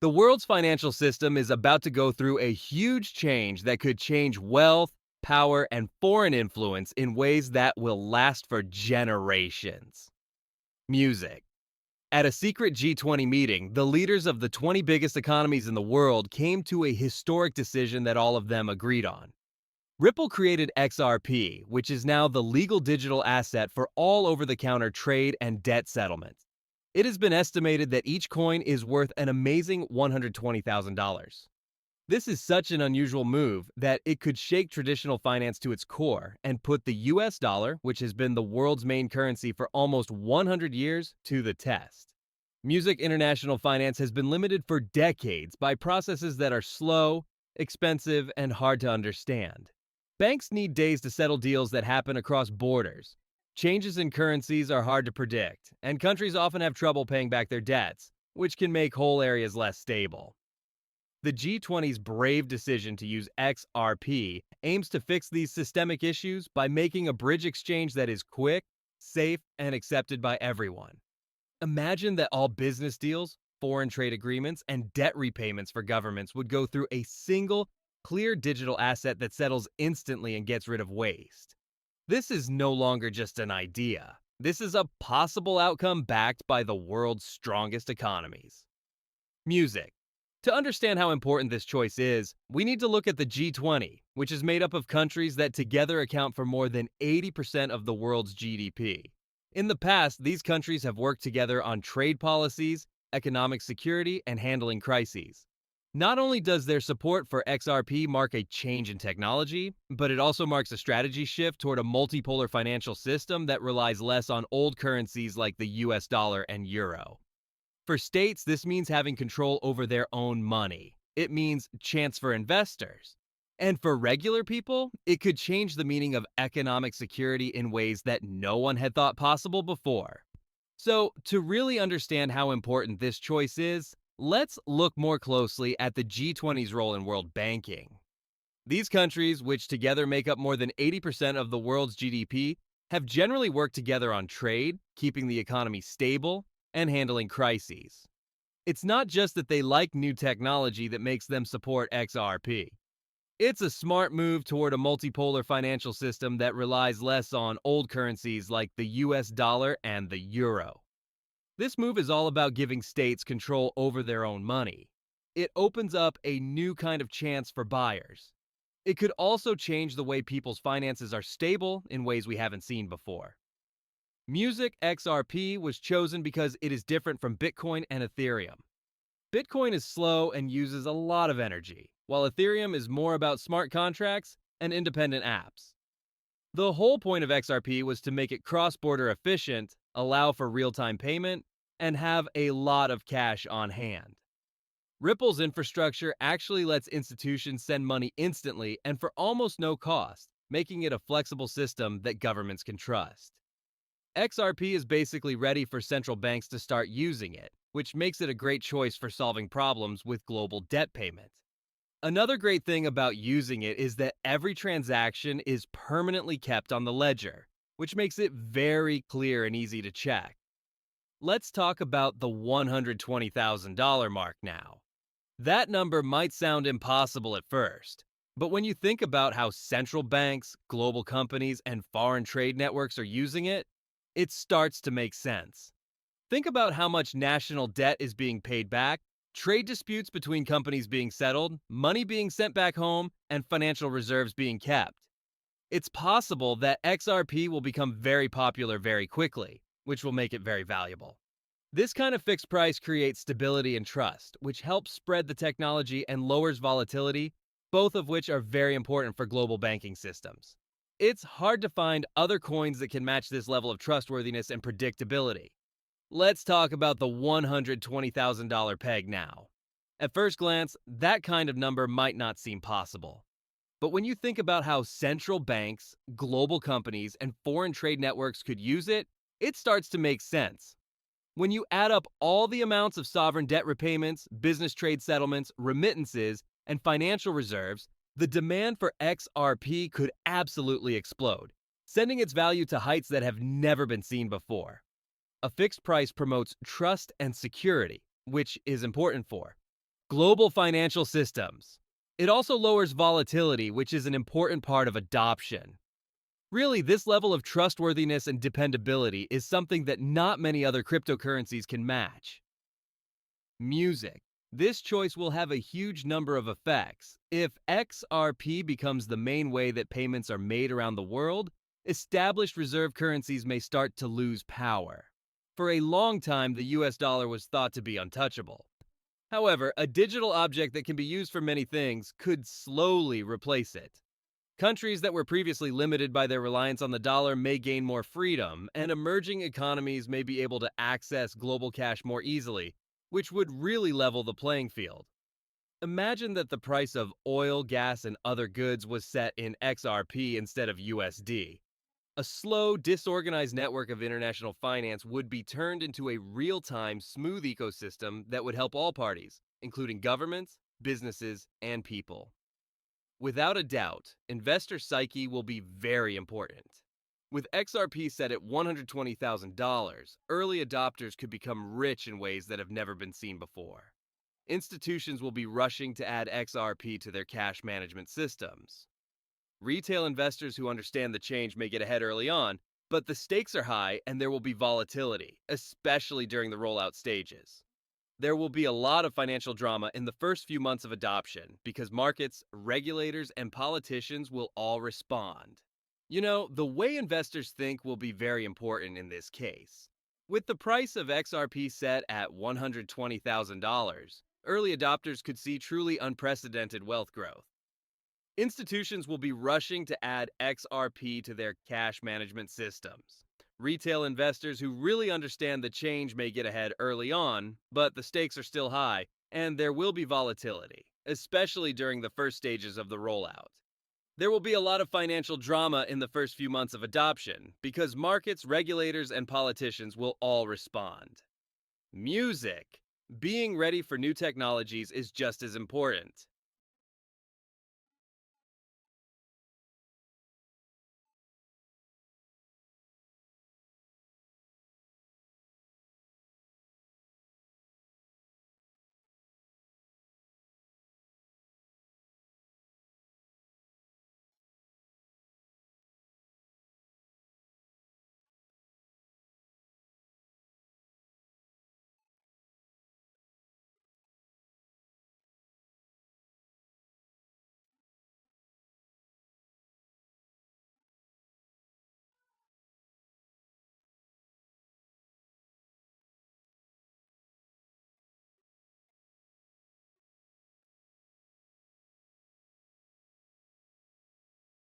The world's financial system is about to go through a huge change that could change wealth, power, and foreign influence in ways that will last for generations. Music. At a secret G20 meeting, the leaders of the 20 biggest economies in the world came to a historic decision that all of them agreed on. Ripple created XRP, which is now the legal digital asset for all over-the-counter trade and debt settlements. It has been estimated that each coin is worth an amazing $120,000. This is such an unusual move that it could shake traditional finance to its core and put the US dollar, which has been the world's main currency for almost 100 years, to the test. Music international finance has been limited for decades by processes that are slow, expensive, and hard to understand. Banks need days to settle deals that happen across borders. Changes in currencies are hard to predict, and countries often have trouble paying back their debts, which can make whole areas less stable. The G20's brave decision to use XRP aims to fix these systemic issues by making a bridge exchange that is quick, safe, and accepted by everyone. Imagine that all business deals, foreign trade agreements, and debt repayments for governments would go through a single, clear digital asset that settles instantly and gets rid of waste. This is no longer just an idea. This is a possible outcome backed by the world's strongest economies. Music. To understand how important this choice is, we need to look at the G20, which is made up of countries that together account for more than 80% of the world's GDP. In the past, these countries have worked together on trade policies, economic security, and handling crises. Not only does their support for XRP mark a change in technology, but it also marks a strategy shift toward a multipolar financial system that relies less on old currencies like the US dollar and euro. For states, this means having control over their own money. It means chance for investors. And for regular people, it could change the meaning of economic security in ways that no one had thought possible before. So, to really understand how important this choice is, let's look more closely at the G20's role in world banking. These countries, which together make up more than 80% of the world's GDP, have generally worked together on trade, keeping the economy stable, and handling crises. It's not just that they like new technology that makes them support XRP. It's a smart move toward a multipolar financial system that relies less on old currencies like the US dollar and the euro. This move is all about giving states control over their own money. It opens up a new kind of chance for buyers. It could also change the way people's finances are stable in ways we haven't seen before. Music XRP was chosen because it is different from Bitcoin and Ethereum. Bitcoin is slow and uses a lot of energy, while Ethereum is more about smart contracts and independent apps. The whole point of XRP was to make it cross-border efficient, allow for real-time payment, and have a lot of cash on hand. Ripple's infrastructure actually lets institutions send money instantly and for almost no cost, making it a flexible system that governments can trust. XRP is basically ready for central banks to start using it, which makes it a great choice for solving problems with global debt payment. Another great thing about using it is that every transaction is permanently kept on the ledger, which makes it very clear and easy to check. Let's talk about the $120,000 mark now. That number might sound impossible at first, but when you think about how central banks, global companies, and foreign trade networks are using it, it starts to make sense. Think about how much national debt is being paid back, trade disputes between companies being settled, money being sent back home, and financial reserves being kept. It's possible that XRP will become very popular very quickly, which will make it very valuable. This kind of fixed price creates stability and trust, which helps spread the technology and lowers volatility, both of which are very important for global banking systems. It's hard to find other coins that can match this level of trustworthiness and predictability. Let's talk about the $120,000 peg now. At first glance, that kind of number might not seem possible. But when you think about how central banks, global companies, and foreign trade networks could use it, it starts to make sense. When you add up all the amounts of sovereign debt repayments, business trade settlements, remittances, and financial reserves, the demand for XRP could absolutely explode, sending its value to heights that have never been seen before. A fixed price promotes trust and security, which is important for Global financial systems. It also lowers volatility, which is an important part of adoption. Really, this level of trustworthiness and dependability is something that not many other cryptocurrencies can match. Music. This choice will have a huge number of effects. If XRP becomes the main way that payments are made around the world, established reserve currencies may start to lose power. For a long time, the US dollar was thought to be untouchable. However, a digital object that can be used for many things could slowly replace it. Countries that were previously limited by their reliance on the dollar may gain more freedom, and emerging economies may be able to access global cash more easily, which would really level the playing field. Imagine that the price of oil, gas, and other goods was set in XRP instead of USD. A slow, disorganized network of international finance would be turned into a real-time, smooth ecosystem that would help all parties, including governments, businesses, and people. Without a doubt, investor psyche will be very important. With XRP set at $120,000, early adopters could become rich in ways that have never been seen before. Institutions will be rushing to add XRP to their cash management systems. Retail investors who understand the change may get ahead early on, but the stakes are high and there will be volatility, especially during the rollout stages. There will be a lot of financial drama in the first few months of adoption because markets, regulators, and politicians will all respond. The way investors think will be very important in this case. With the price of XRP set at $120,000, early adopters could see truly unprecedented wealth growth. Institutions will be rushing to add XRP to their cash management systems. Retail investors who really understand the change may get ahead early on, but the stakes are still high, and there will be volatility, especially during the first stages of the rollout. There will be a lot of financial drama in the first few months of adoption, because markets, regulators, and politicians will all respond. Music. Being ready for new technologies is just as important.